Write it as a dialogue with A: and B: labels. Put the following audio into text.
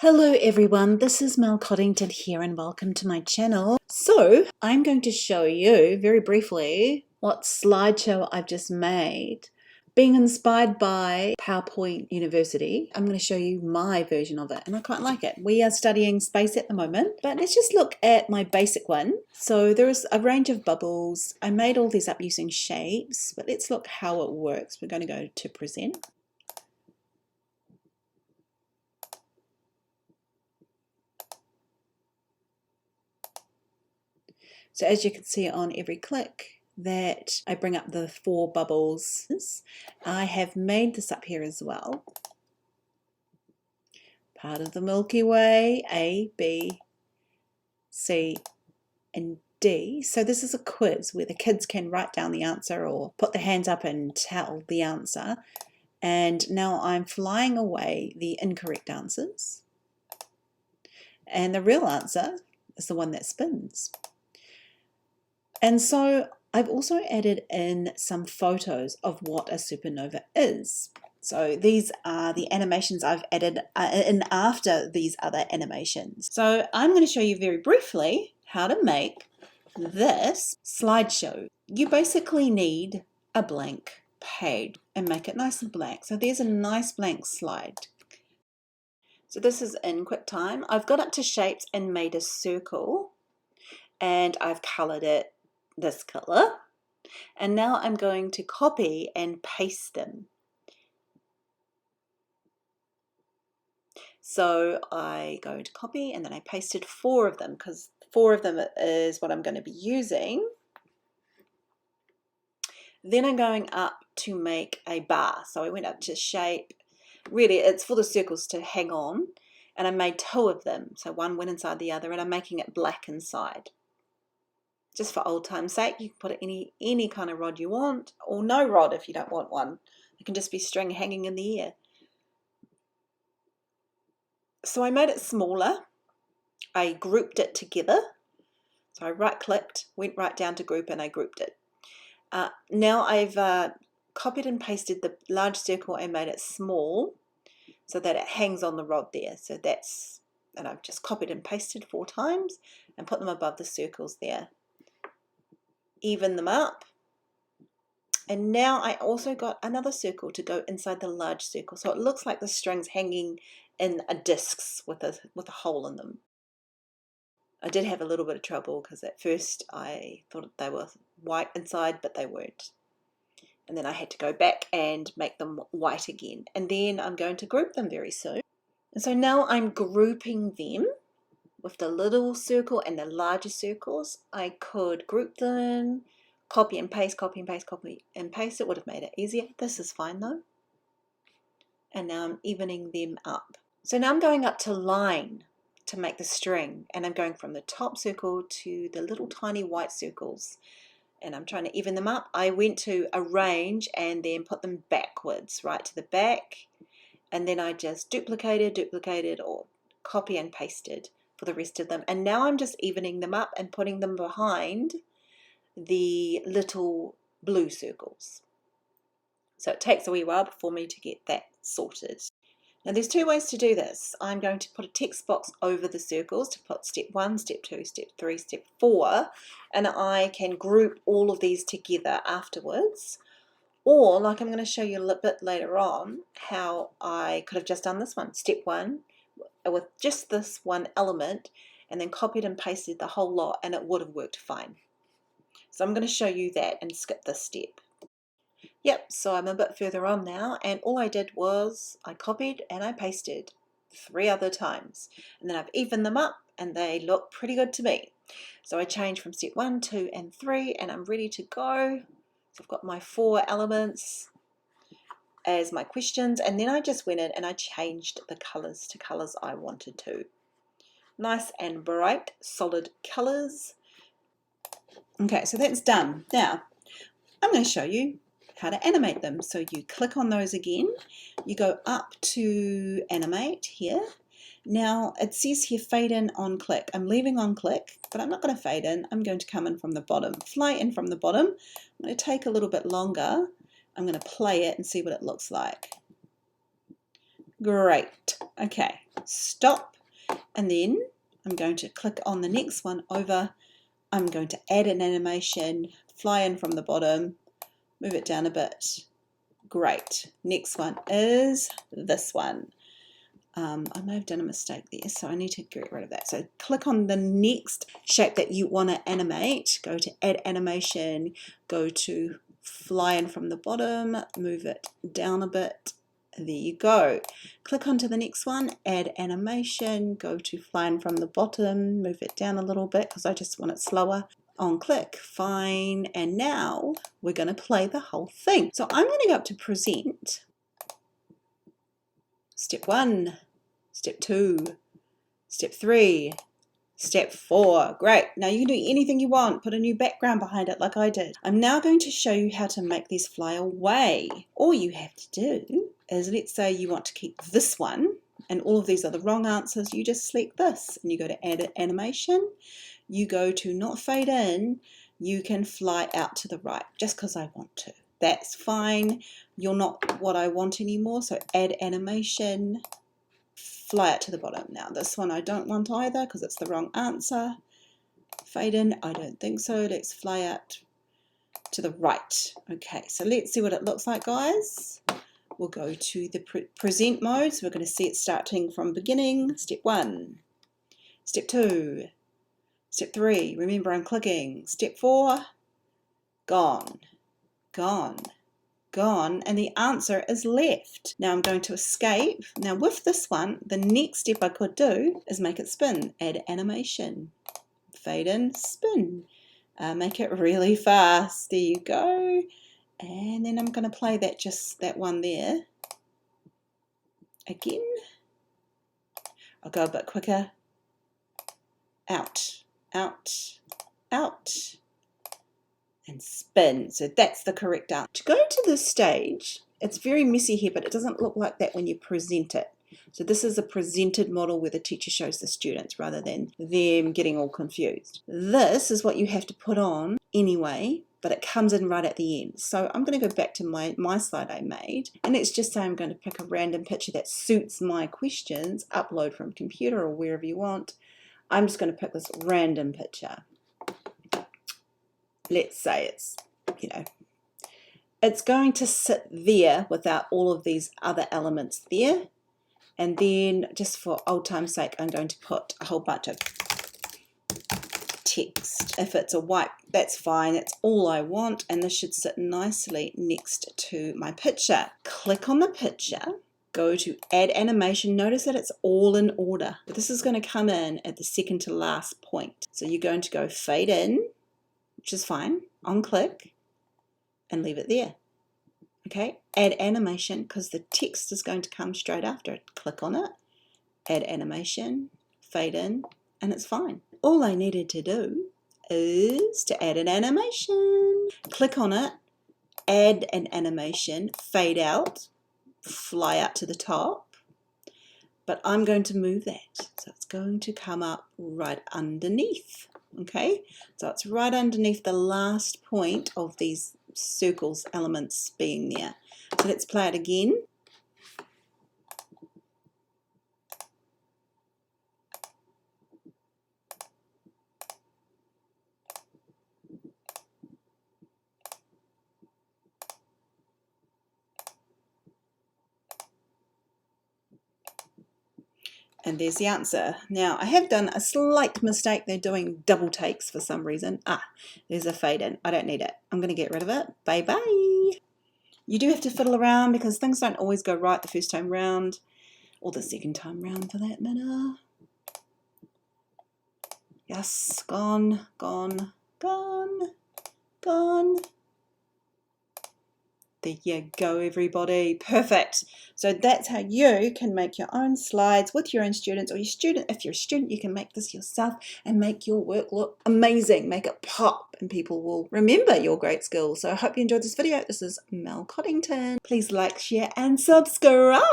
A: Hello everyone, this is Mel Coddington here and welcome to my channel. So I'm going to show you very briefly what slideshow I've just made. Being inspired by PowerPoint University, I'm going to show you my version of it and I quite like it. We are studying space at the moment, but let's just look at my basic one. So there's a range of bubbles. I made all these up using shapes, but let's look how it works. We're going to go to present. So as you can see on every click that I bring up the 4 bubbles, I have made this up here as well. Part of the Milky Way, A, B, C, and D. So this is a quiz where the kids can write down the answer or put their hands up and tell the answer. And now I'm flying away the incorrect answers. And the real answer is the one that spins. And so I've also added in some photos of what a supernova is. So these are the animations I've added in after these other animations. So I'm going to show you very briefly how to make this slideshow. You basically need a blank page and make it nice and blank. So there's a nice blank slide. So this is in QuickTime. I've got up to shapes and made a circle and I've colored it this color, and now I'm going to copy and paste them. So I go to copy and then I pasted 4 of them because 4 of them is what I'm going to be using. Then I'm going up to make a bar. So I went up to shape. Really, it's for the circles to hang on, and I made 2 of them. So one went inside the other, and I'm making it black inside. Just for old time's sake, you can put any kind of rod you want, or no rod if you don't want one. It can just be string hanging in the air. So I made it smaller. I grouped it together. So I right-clicked, went right down to group, and I grouped it. Now I've copied and pasted the large circle and made it small so that it hangs on the rod there. So and I've just copied and pasted 4 times and put them above the circles there. Even them up, and now I also got another circle to go inside the large circle, so it looks like the strings hanging in discs with a hole in them. I did have a little bit of trouble because at first I thought they were white inside, but they weren't, and then I had to go back and make them white again, and then I'm going to group them very soon. And so now I'm grouping them with the little circle and the larger circles. I could group them, copy and paste, copy and paste, copy and paste. It would have made it easier. This is fine though. And now I'm evening them up. So now I'm going up to line to make the string, and I'm going from the top circle to the little tiny white circles, and I'm trying to even them up. I went to arrange and then put them backwards, right to the back, and then I just duplicated or copy and pasted for the rest of them, and now I'm just evening them up and putting them behind the little blue circles. So it takes a wee while for me to get that sorted. Now there's 2 ways to do this. I'm going to put a text box over the circles to put step 1, step 2, step 3, step 4, and I can group all of these together afterwards. Or, like I'm going to show you a little bit later on, how I could have just done this one, step 1, with just this one element, and then copied and pasted the whole lot, and it would have worked fine. So I'm going to show you that and skip this step. Yep, so I'm a bit further on now, and all I did was I copied and I pasted 3 other times, and then I've evened them up and they look pretty good to me. So I changed from step 1, 2 and 3, and I'm ready to go. So I've got my 4 elements as my questions, and then I just went in and I changed the colors to colors I wanted to. Nice and bright solid colors. Okay, so that's done. Now I'm going to show you how to animate them. So you click on those again, you go up to animate here. Now it says here fade in on click. I'm leaving on click, but I'm not going to fade in. I'm going to come in from the bottom, fly in from the bottom. I'm going to take a little bit longer. I'm going to play it and see what it looks like. Great. Okay, stop. And then I'm going to click on the next one over. I'm going to add an animation, fly in from the bottom, move it down a bit. Great. Next one is this one. I may have done a mistake there, so I need to get rid of that. So click on the next shape that you want to animate, go to add animation, go to fly in from the bottom, move it down a bit. There you go. Click onto the next one, add animation, go to fly in from the bottom, move it down a little bit because I just want it slower. On click, fine, and now we're going to play the whole thing. So I'm going to go up to present. Step 1, step 2, step 3, step 4. Great. Now you can do anything you want. Put a new background behind it like I did. I'm now going to show you how to make these fly away. All you have to do is, let's say you want to keep this one and all of these are the wrong answers. You just select this and you go to add animation. You go to not fade in. You can fly out to the right just because I want to. That's fine. You're not what I want anymore, so add animation, fly out to the bottom. Now this one I don't want either because it's the wrong answer. Fade in, I don't think so. Let's fly out to the right. Okay, so let's see what it looks like, guys. We'll go to the present mode, so we're going to see it starting from beginning. Step 1, step 2, step 3, remember I'm clicking. Step 4, gone. Gone, gone, and the answer is left. Now I'm going to escape. Now with this one, the next step I could do is make it spin. Add animation, fade in, spin. Make it really fast. There you go. And then I'm going to play that, just that one there. Again. I'll go a bit quicker. Out, out, out. And spin. So that's the correct answer. To go to this stage, it's very messy here, but it doesn't look like that when you present it. So this is a presented model where the teacher shows the students rather than them getting all confused. This is what you have to put on anyway, but it comes in right at the end. So I'm going to go back to my slide I made, and let's just say I'm going to pick a random picture that suits my questions, upload from computer or wherever you want. I'm just going to pick this random picture. Let's say it's, it's going to sit there without all of these other elements there. And then, just for old time's sake, I'm going to put a whole bunch of text. If it's a white, that's fine. That's all I want. And this should sit nicely next to my picture. Click on the picture. Go to add animation. Notice that it's all in order. But this is going to come in at the second to last point. So you're going to go fade in, which is fine, on click, and leave it there. Okay, add animation, because the text is going to come straight after it. Click on it, add animation, fade in, and it's fine. All I needed to do is to add an animation. Click on it, add an animation, fade out, fly out to the top, but I'm going to move that. So it's going to come up right underneath. Okay, so it's right underneath the last point of these circles elements being there. So let's play it again. And there's the answer. Now, I have done a slight mistake. They're doing double takes for some reason. There's a fade in. I don't need it. I'm going to get rid of it. Bye-bye. You do have to fiddle around because things don't always go right the first time round, or the second time round for that matter. Yes, gone, gone, gone, gone. There you go, everybody. Perfect. So that's how you can make your own slides with your own students, or your student. If you're a student, you can make this yourself and make your work look amazing. Make it pop, and people will remember your great skills. So I hope you enjoyed this video. This is Mel Coddington. Please like, share, and subscribe.